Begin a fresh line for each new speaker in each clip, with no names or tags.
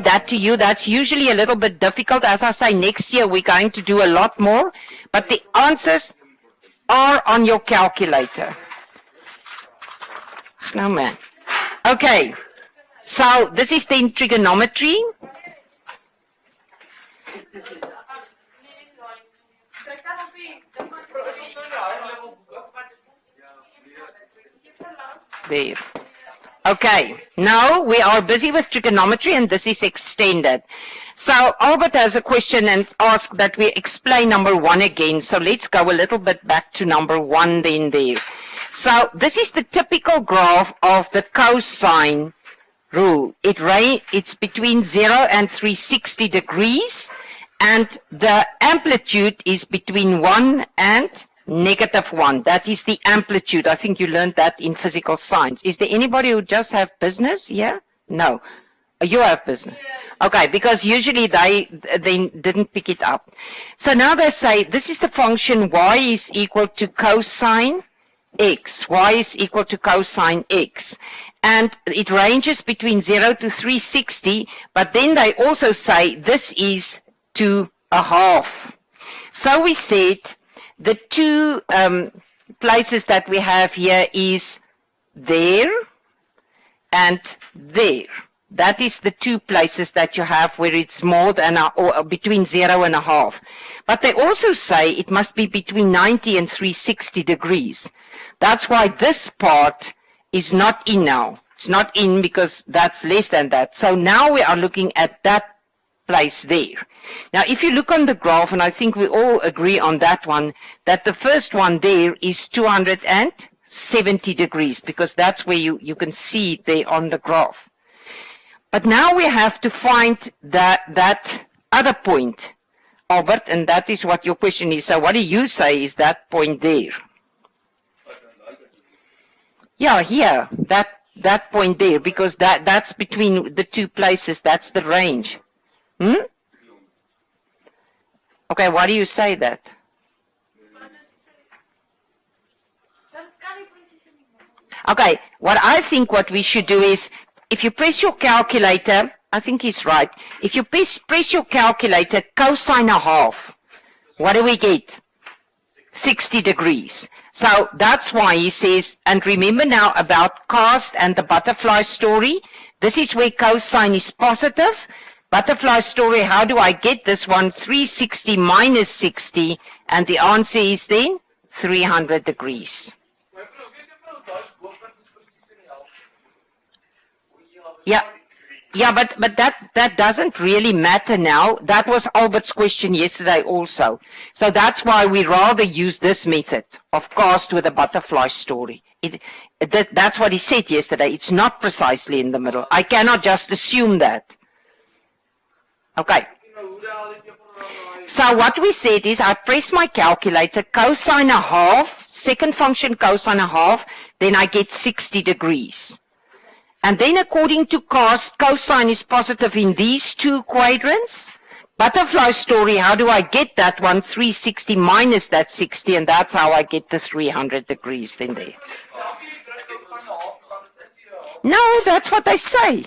That to you, that's usually a little bit difficult. As I say, next year we're going to do a lot more, but the answers are on your calculator. No man. Okay, so this is then trigonometry. There. Okay, now we are busy with trigonometry and this is extended. So Albert has a question and asked that we explain number 1 again. So let's go a little bit back to number 1 then there. So this is the typical graph of the cosine rule. It's between 0 and 360 degrees and the amplitude is between 1 and -1. That is the amplitude. I think you learned that in physical science. Is there anybody who just have business? Yeah? No. You have business. Okay, because usually they didn't pick it up. So now they say this is the function y is equal to cosine x. Y is equal to cosine x. And it ranges between 0 to 360, but then they also say this is 2.5. So we said the two places that we have here is there and there. That is the two places that you have where it's more than or between 0 and 1/2. But they also say it must be between 90 and 360 degrees. That's why this part is not in now. It's not in because that's less than that. So now we are looking at that place there. Now, if you look on the graph, and I think we all agree on that one, that the first one there is 270 degrees, because that's where you can see it there on the graph. But now we have to find that other point, Albert, and that is what your question is. So what do you say is that point there? Yeah, here, that point there, because that's between the two places, that's the range. Okay, why do you say that? Okay, what I think what we should do is, if you press your calculator, I think he's right. If you press your calculator, cosine 1/2, what do we get? 60 degrees. So that's why he says, and remember now about cast and the butterfly story, this is where cosine is positive. Butterfly story, how do I get this one? 360 minus 60, and the answer is then 300 degrees. Yeah, but that doesn't really matter now. That was Albert's question yesterday also. So that's why we rather use this method of cast with a butterfly story. That's what he said yesterday. It's not precisely in the middle. I cannot just assume that. Okay. So what we said is I press my calculator, cosine 1/2, second function cosine 1/2, then I get 60 degrees. And then according to cast, cosine is positive in these two quadrants. Butterfly story, how do I get that one? 360 minus that 60, and that's how I get the 300 degrees then there. No, that's what they say.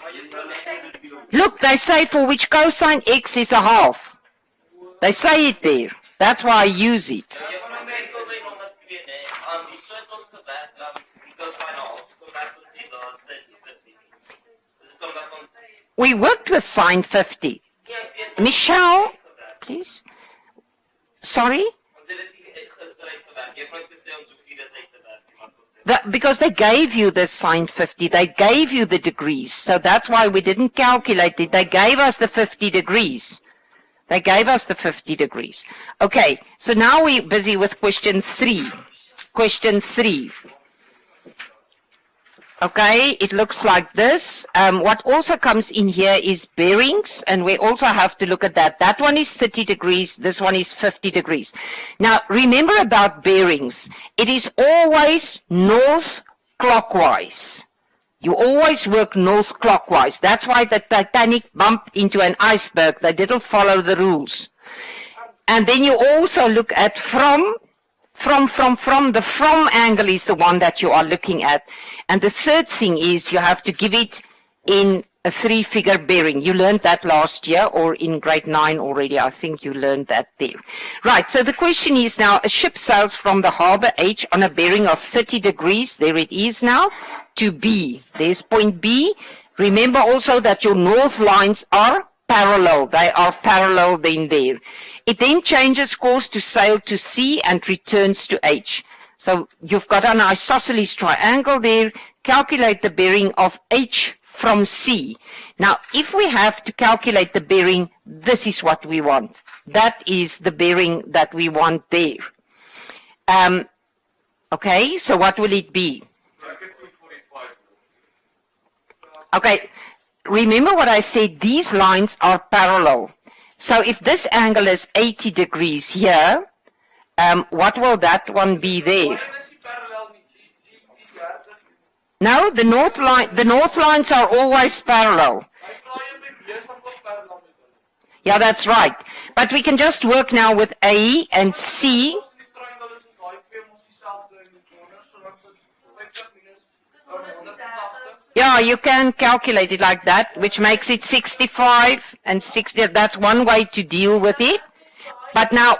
Look, they say for which cosine x is 1/2. They say it there. That's why I use it. We worked with sine 50. Michelle, please. Sorry? Because they gave you the sine 50, they gave you the degrees, so that's why we didn't calculate it. They gave us the 50 degrees. They gave us the 50 degrees. Okay, so now we're busy with question 3. Question 3. Okay, it looks like this. What also comes in here is bearings, and we also have to look at that. That one is 30 degrees, this one is 50 degrees. Now, remember about bearings. It is always north clockwise. You always work north clockwise. That's why the Titanic bumped into an iceberg. They didn't follow the rules. And then you also look at from. The from angle is the one that you are looking at. And the third thing is you have to give it in a 3-figure bearing. You learned that last year or in grade 9 already. I think you learned that there. Right, so the question is now, a ship sails from the harbor H on a bearing of 30 degrees, there it is now, to B. There's point B. Remember also that your north lines are parallel. They are parallel then there. It then changes course to sail to C and returns to H. So you've got an isosceles triangle there. Calculate the bearing of H from C. Now, if we have to calculate the bearing, this is what we want. That is the bearing that we want there. Okay, so what will it be? Okay, remember what I said, these lines are parallel. So if this angle is 80 degrees here, what will that one be there? No, the north lines are always parallel. Yeah, that's right. But we can just work now with A and C. Yeah, you can calculate it like that, which makes it 65 and 60. That's one way to deal with it. But now,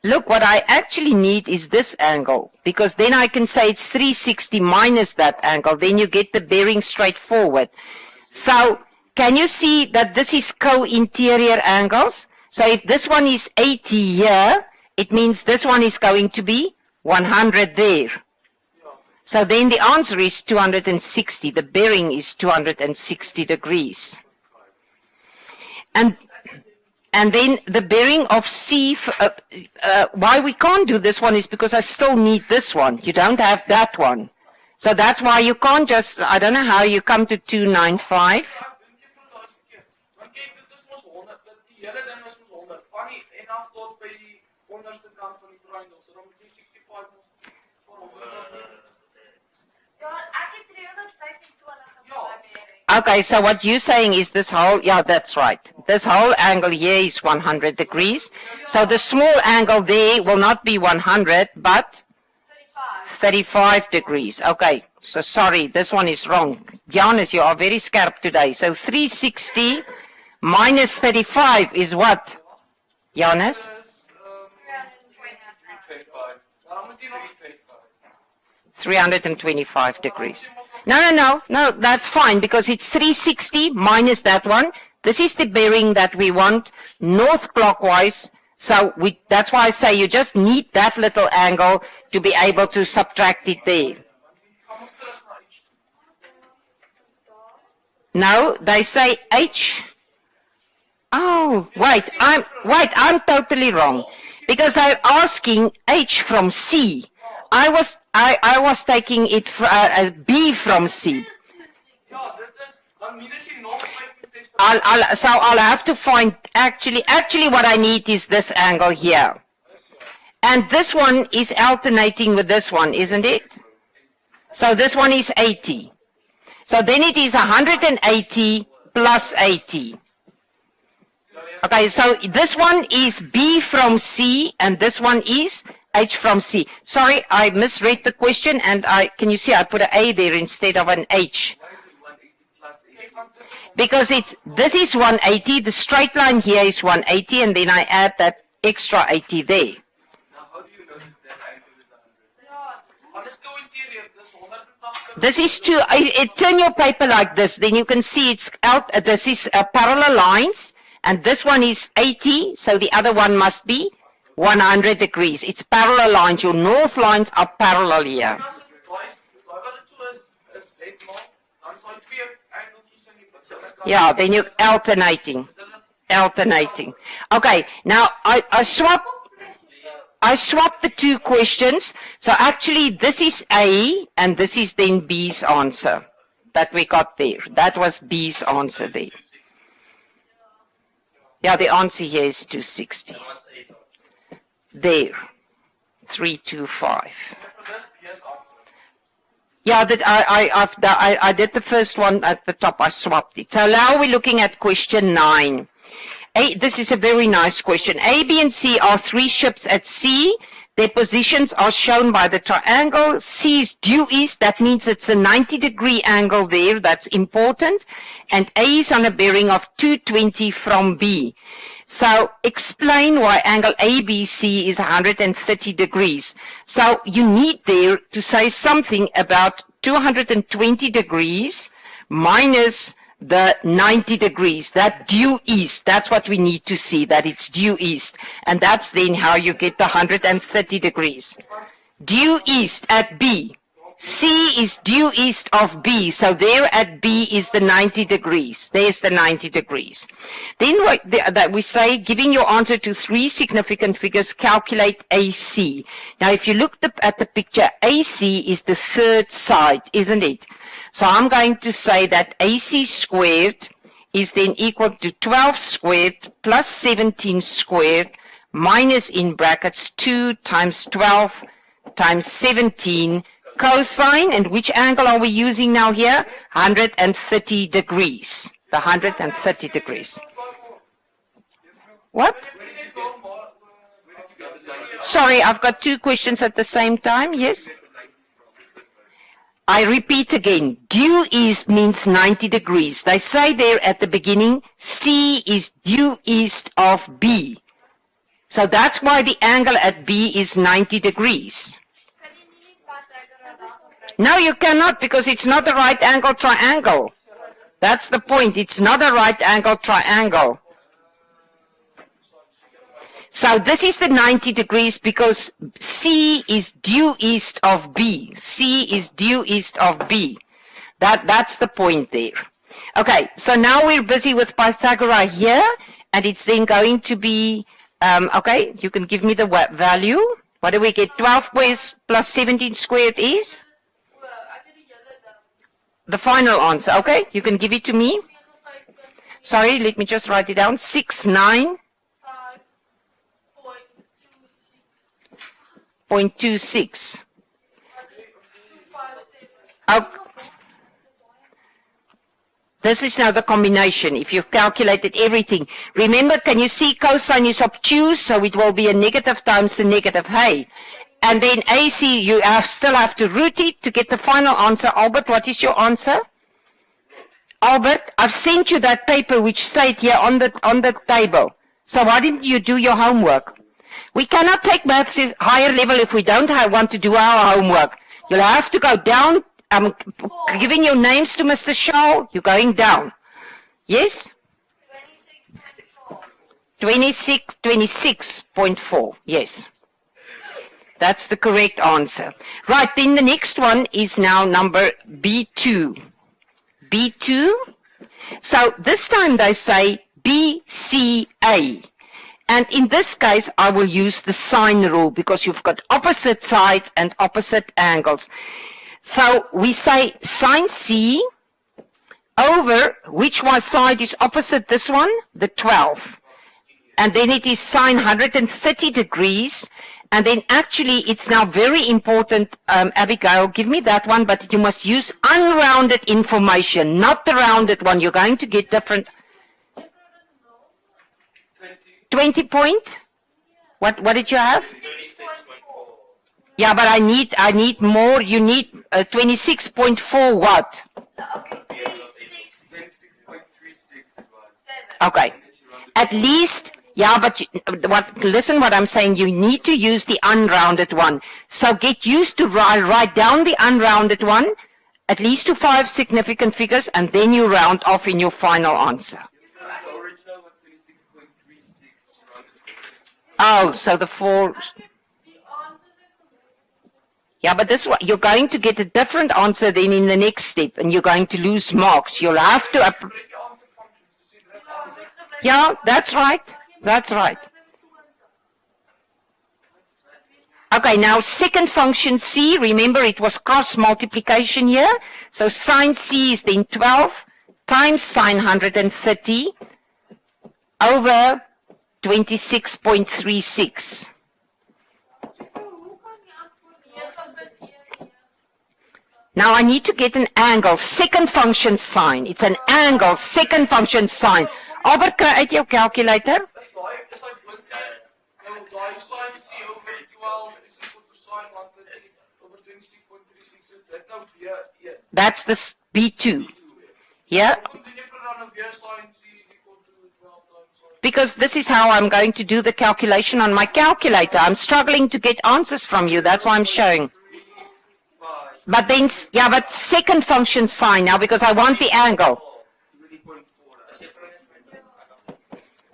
look, what I actually need is this angle, because then I can say it's 360 minus that angle. Then you get the bearing straight forward. So can you see that this is co-interior angles? So if this one is 80 here, it means this one is going to be 100 there. So then the answer is 260. The bearing is 260 degrees. And then the bearing of C, why we can't do this one is because I still need this one. You don't have that one. So that's why you can't just, I don't know how you come to 295. Okay, so what you're saying is this whole, yeah, that's right. This whole angle here is 100 degrees. So the small angle there will not be 100, but 35 degrees. Okay, so sorry, this one is wrong. Giannis, you are very sharp today. So 360 minus 35 is what? Giannis? 325 degrees. No, that's fine, because it's 360 minus that one. This is the bearing that we want, north clockwise. So that's why I say you just need that little angle to be able to subtract it there. No, they say H. Oh, wait, I'm totally wrong, because they're asking H from C. I was taking it as B from C. I'll have to find, actually what I need is this angle here. And this one is alternating with this one, isn't it? So this one is 80. So then it is 180 plus 80. Okay, so this one is B from C, and this one is H from C. Sorry, I misread the question, and can you see I put an A there instead of an H. Because this is 180, the straight line here is 180, and then I add that extra 80 there.
Now, how do you know that angle is 100?
This is turn your paper like this, then you can see it's out. This is parallel lines, and this one is 80, so the other one must be 100 degrees. It's parallel lines. Your north lines are parallel here. Yeah, then you're alternating. Okay, now I swap the two questions. So actually this is A and this is then B's answer that we got there. That was B's answer there. Yeah, the answer here is 260. There, 325. Yeah, that I did the first one at the top. I swapped it. So now we're looking at question 9. This is a very nice question. A, B, and C are 3 ships at sea. Their positions are shown by the triangle. C is due east. That means it's a 90-degree angle there. That's important. And A is on a bearing of 220 from B. So explain why angle ABC is 130 degrees. So you need there to say something about 220 degrees minus the 90 degrees, that due east. That's what we need to see, that it's due east. And that's then how you get the 130 degrees. Due east at B. C is due east of B, so there at B is the 90 degrees. There's the 90 degrees. Then we say, giving your answer to 3 significant figures, calculate AC. Now, if you look at the picture, AC is the third side, isn't it? So I'm going to say that AC squared is then equal to 12 squared plus 17 squared minus in brackets 2 times 12 times 17 cosine, and which angle are we using now here? 130 degrees. The 130 degrees. What? Sorry, I've got 2 questions at the same time. Yes? I repeat again. Due east means 90 degrees. They say there at the beginning, C is due east of B. So that's why the angle at B is 90 degrees. No, you cannot, because it's not a right angle triangle. That's the point. It's not a right angle triangle. So this is the 90 degrees because C is due east of B. C is due east of B. That's the point there. Okay, so now we're busy with Pythagoras here, and it's then going to be, okay, you can give me the value. What do we get? 12 plus 17 squared is? The final answer. Okay, you can give it to me. Sorry, let me just write it down. 69.26. Okay. This is now the combination. If you've calculated everything. Remember, can you see cosine is obtuse, so it will be a negative times a negative. Hey. And then AC, you still have to root it to get the final answer. Albert, what is your answer? Albert, I've sent you that paper which stayed here on the table. So why didn't you do your homework? We cannot take maths at higher level if we don't want to do our homework. You'll have to go down. I'm giving your names to Mr. Shaw. You're going down. Yes? 26.4. Yes. That's the correct answer. Right, then the next one is now number B2. B2. So this time they say BCA. And in this case, I will use the sine rule because you've got opposite sides and opposite angles. So we say sine C over which side is opposite this one? The 12. And then it is sine 130 degrees. And then actually, it's now very important, Abigail, give me that one, but you must use unrounded information, not the rounded one. You're going to get different. 20 point? What did you have?
26.4.
Yeah, but I need more. You need 26.4 what? Okay. At least, yeah, but listen what I'm saying. You need to use the unrounded one. So get used to write down the unrounded one, at least to 5 significant figures, and then you round off in your final answer.
The original was 26.36.
Oh, so the 4... Yeah, but this one, you're going to get a different answer then in the next step, and you're going to lose marks. You'll have to... Yeah, that's right. That's right. Okay, now second function C, remember it was cross multiplication here. So sine C is then 12 times sine 130 over 26.36. Now I need to get an angle, second function sine. It's an angle, second function sine. Albert, kry uit jou calculator. That's the B2. Yeah? Because this is how I'm going to do the calculation on my calculator. I'm struggling to get answers from you. That's why I'm showing. But then, yeah, but second function sine now because I want the angle.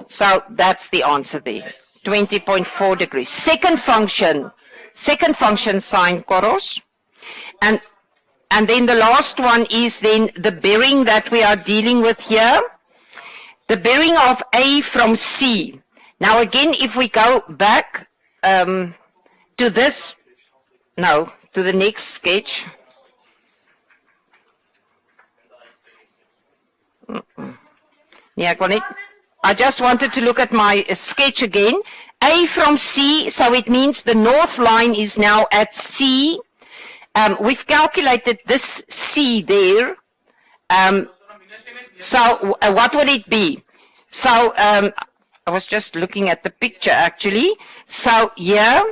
So that's the answer there. 20.4 degrees. Second function sine Koros. And then the last one is then the bearing that we are dealing with here. The bearing of A from C. Now again, if we go back to this, no, to the next sketch. Yeah, I just wanted to look at my sketch again. A from C, so it means the north line is now at C. We've calculated this C there. So what would it be? So I was just looking at the picture actually. So yeah.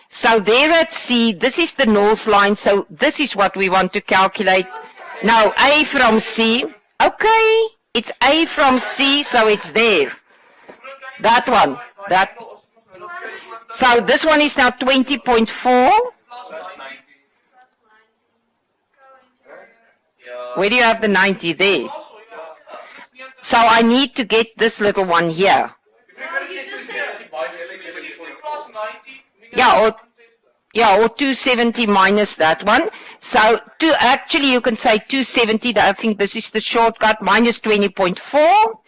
So there at C, this is the north line, so this is what we want to calculate. Now A from C, okay, it's A from C, so it's there. That one, that. So this one is now 20.4. Where do you have the 90 there? So I need to get this little one here. Yeah, or 270 minus that one. So actually you can say 270, I think this is the shortcut, minus 20.4.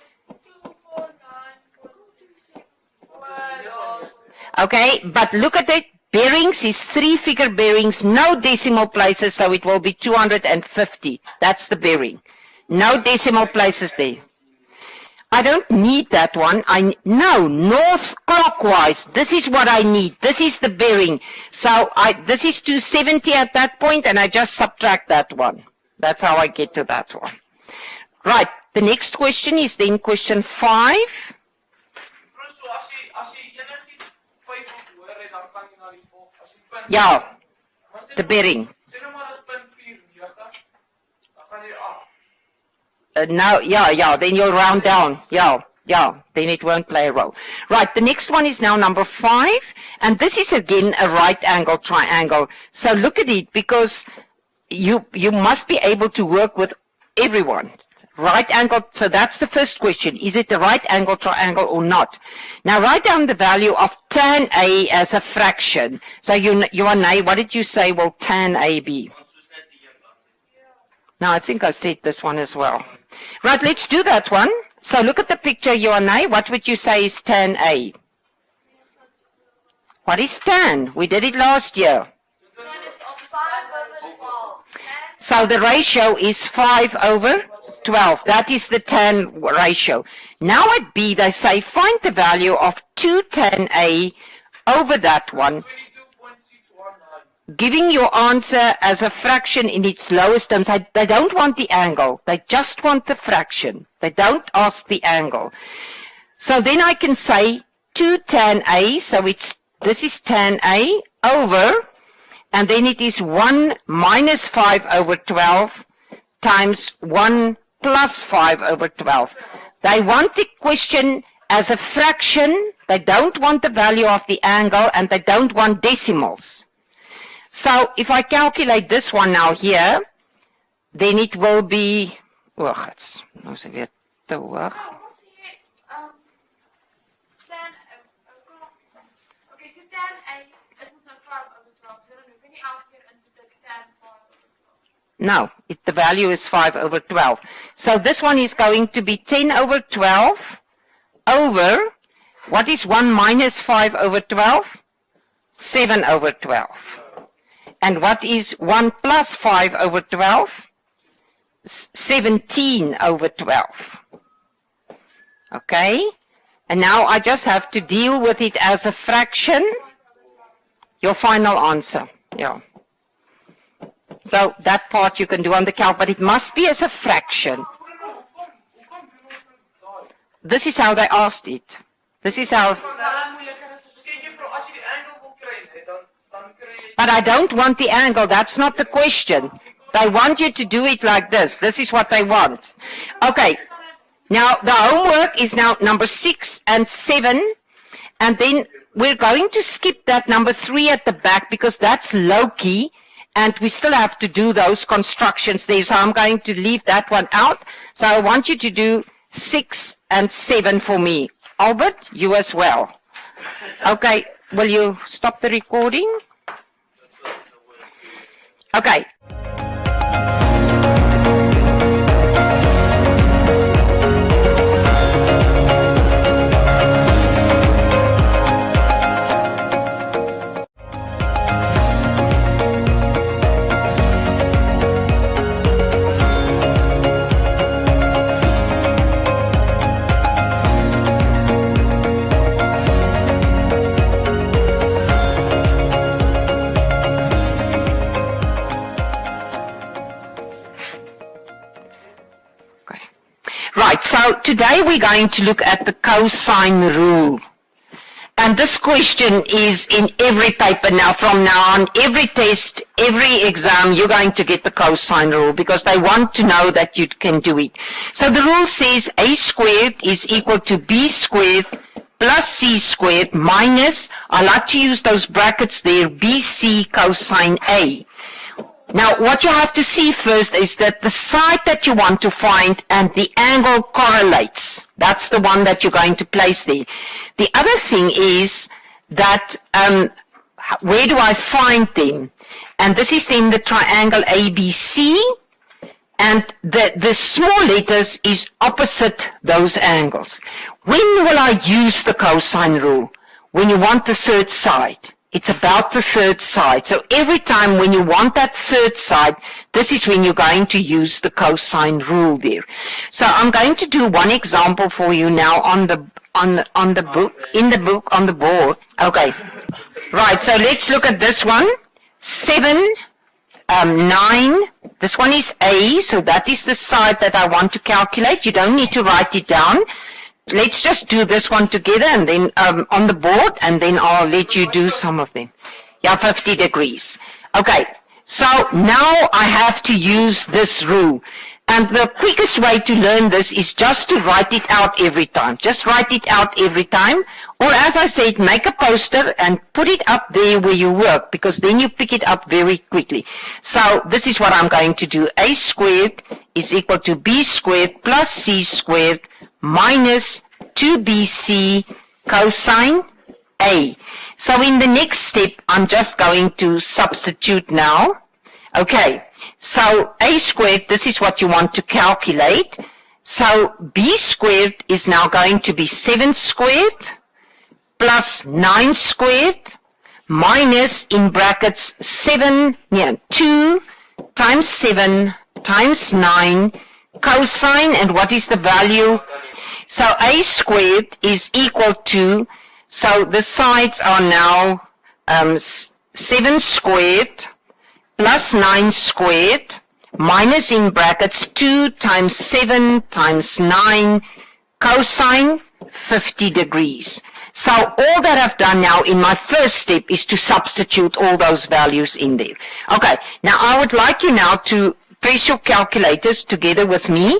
Okay, but look at it. Bearings is 3-figure bearings, no decimal places, so it will be 250. That's the bearing. No decimal places there. I don't need that one. No, north clockwise. This is what I need. This is the bearing. So this is 270 at that point, and I just subtract that one. That's how I get to that one. Right. The next question is then question 5. Yeah, the bearing. Now, yeah, then you'll round down. Yeah, then it won't play a role. Right, the next one is now number 5, and this is again a right angle triangle. So look at it, because you must be able to work with everyone. Right angle, so that's the first question. Is it the right angle triangle or not? Now write down the value of tan A as a fraction. So you are what did you say will tan A be? Now I think I said this one as well. Right, let's do that one. So look at the picture, Joanne. What would you say is tan A? What is tan? We did it last year. So the ratio is 5 over 12. That is the tan ratio. Now at B, they say find the value of 2 tan A over that one, giving your answer as a fraction in its lowest terms. They don't want the angle. They just want the fraction. They don't ask the angle. So then I can say 2 tan A, so this is tan A over, and then it is 1 minus 5 over 12 times 1 plus 5 over 12. They want the question as a fraction. They don't want the value of the angle, and they don't want decimals. So if I calculate this one now here, then it will be, oh, it's nou is hy weer te hoog.
Okay, so tan A is nou 5 over 12, so dan hoef jy nie elke keer in te tik tan 5 over 12.
No, the value is 5 over 12. So this one is going to be 10 over 12 over, what is 1 minus 5 over 12? 7 over 12. And what is 1 plus 5 over 12? 17 over 12. Okay? And now I just have to deal with it as a fraction. Your final answer. Yeah. So that part you can do on the calc, but it must be as a fraction. This is how they asked it. This is how... But I don't want the angle. That's not the question. They want you to do it like this. This is what they want. Okay. Now, the homework is now number 6 and 7. And then we're going to skip that number 3 at the back because that's low-key. And we still have to do those constructions there. So I'm going to leave that one out. So I want you to do 6 and 7 for me. Albert, you as well. Okay. Will you stop the recording? Okay. Right, so today we're going to look at the cosine rule. And this question is in every paper now, from now on, every test, every exam, you're going to get the cosine rule because they want to know that you can do it. So the rule says a squared is equal to b squared plus c squared minus, I like to use those brackets there, bc cosine a. Now, what you have to see first is that the side that you want to find and the angle correlates. That's the one that you're going to place there. The other thing is that where do I find them? And this is then the triangle ABC, and the small letters is opposite those angles. When will I use the cosine rule? When you want the third side. It's about the third side. So every time when you want that third side, this is when you're going to use the cosine rule there. So I'm going to do one example for you now on the book, in the book, on the board. Okay. Right, so let's look at this one. 7, 9. This one is A, so that is the side that I want to calculate. You don't need to write it down. Let's just do this one together and then on the board, and then I'll let you do some of them. Yeah, 50 degrees. Okay, so now I have to use this rule. And the quickest way to learn this is just to write it out every time. Just write it out every time. Or as I said, make a poster and put it up there where you work, because then you pick it up very quickly. So this is what I'm going to do. A squared is equal to b squared plus c squared minus 2bc cosine a. So in the next step, I'm just going to substitute now. Okay, so a squared, this is what you want to calculate. So b squared is now going to be 7 squared plus 9 squared minus, in brackets, 2 times 7 times 9 cosine, and what is the value? So a squared is equal to, so the sides are now 7 squared plus 9 squared minus, in brackets, 2 times 7 times 9 cosine 50 degrees. So all that I've done now in my first step is to substitute all those values in there. Okay, now I would like you now to press your calculators together with me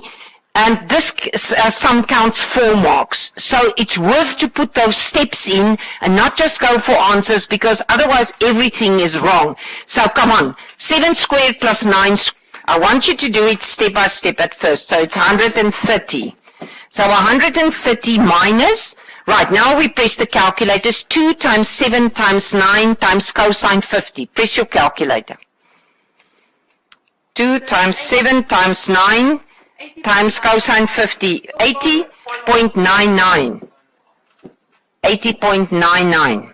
And this sum counts 4 marks. So it's worth to put those steps in and not just go for answers, because otherwise everything is wrong. So come on, 7 squared plus 9 squared. I want you to do it step by step at first. So it's 130. So 130 minus, right, now we press the calculators, 2 times 7 times 9 times cosine 50. Press your calculator. 2 times 7 times 9 times cosine 50, 80.99. 80.99.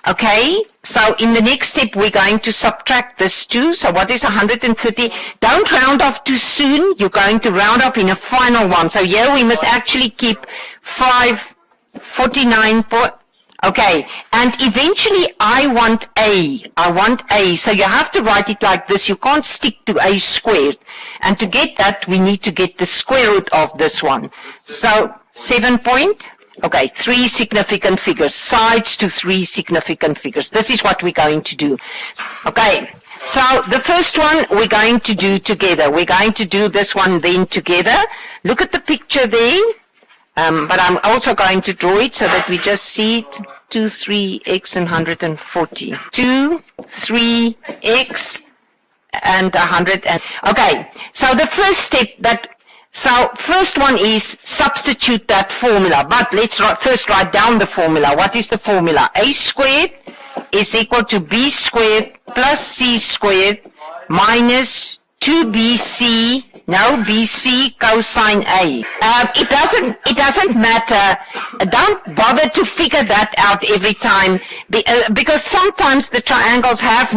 Okay, so in the next step we're going to subtract this 2. So what is 130? Don't round off too soon. You're going to round off in a final one. So here we must actually keep 549. Okay, and eventually I want A. So you have to write it like this. You can't stick to A squared. And to get that, we need to get the square root of this one. So 7 point. Okay, 3 significant figures, sides to 3 significant figures. This is what we're going to do. Okay, so the first one we're going to do together. We're going to do this one then together. Look at the picture there, but I'm also going to draw it so that we just see it. 2, 3x and 140. 2, 3x and 100. Okay, so the first step So first one is substitute that formula, but let's first write down the formula. What is the formula? A squared is equal to b squared plus c squared minus 2bc, now bc cosine A. It doesn't matter. Don't bother to figure that out every time, because sometimes the triangles have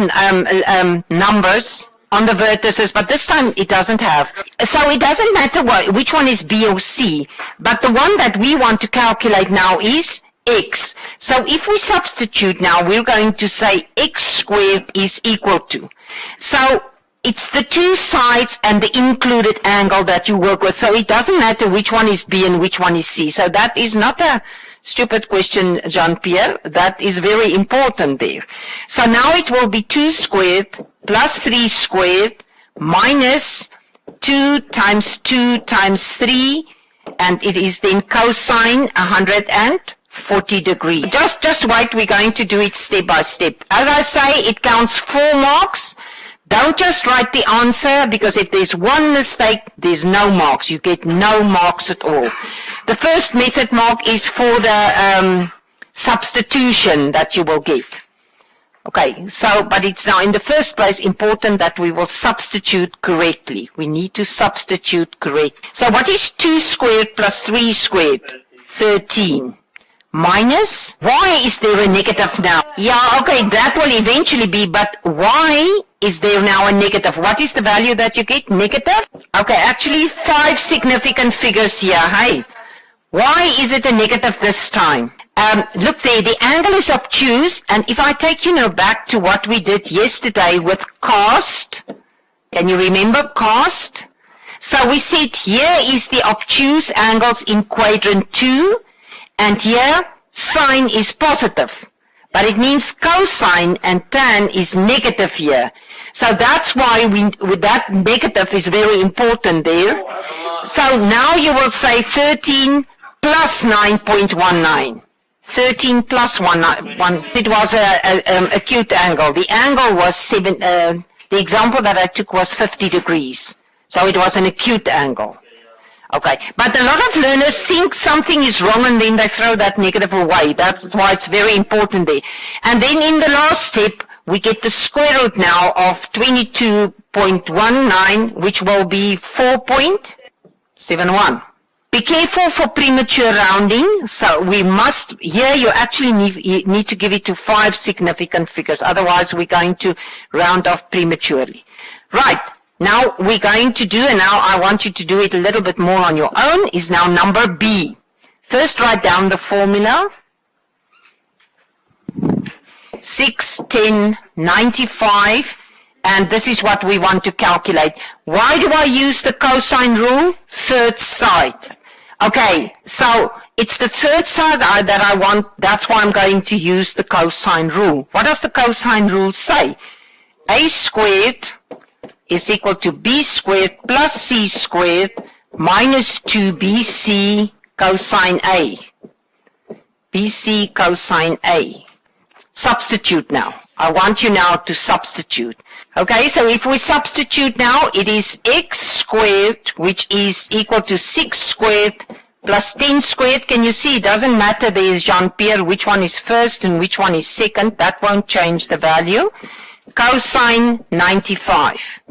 numbers on the vertices, but this time it doesn't have. So it doesn't matter which one is B or C, but the one that we want to calculate now is x. So if we substitute now, we're going to say x squared is equal to. So it's the 2 sides and the included angle that you work with. So it doesn't matter which one is B and which one is C. So that is not a stupid question, Jean-Pierre. That is very important there. So now it will be 2 squared plus 3 squared minus 2 times 3, and it is then cosine 140 degrees. Just wait, we're going to do it step by step. As I say, it counts 4 marks. Don't just write the answer, because if there's one mistake, there's no marks. You get no marks at all. The first method mark is for the substitution that you will get. Okay, so, but it's now in the first place important that we will substitute correctly. We need to substitute correct. So what is 2 squared plus 3 squared? 13. Minus, why is there a negative now? Yeah, okay, that will eventually be, but why is there now a negative? What is the value that you get? Negative? Okay, actually 5 significant figures here. Hey, why is it a negative this time? Look there, the angle is obtuse, and if I take you now back to what we did yesterday with cost, can you remember cost? So we said here is the obtuse angles in quadrant 2, and here sine is positive, but it means cosine and tan is negative here. So that's why that negative is very important there. So now you will say 13 plus 9.19. 13 plus 1, it was a acute angle. The angle was the example that I took was 50 degrees. So it was an acute angle. Okay, but a lot of learners think something is wrong and then they throw that negative away. That's why it's very important there. And then in the last step, we get the square root now of 22.19, which will be 4.71. Be careful for premature rounding. So we must, here you actually need to give it to 5 significant figures. Otherwise, we're going to round off prematurely. Right. Now we're going to do, and now I want you to do it a little bit more on your own, is now number B. First write down the formula. 6, 10, 95, and this is what we want to calculate. Why do I use the cosine rule? Third side. Okay, so it's the third side that I want, that's why I'm going to use the cosine rule. What does the cosine rule say? A squared is equal to b squared plus c squared minus 2 BC cosine A. BC cosine A. Substitute now. I want you now to substitute. Okay, so if we substitute now, it is x squared, which is equal to 6 squared plus 10 squared. Can you see? It doesn't matter there is Jean-Pierre, which one is first and which one is second. That won't change the value. Cosine 95.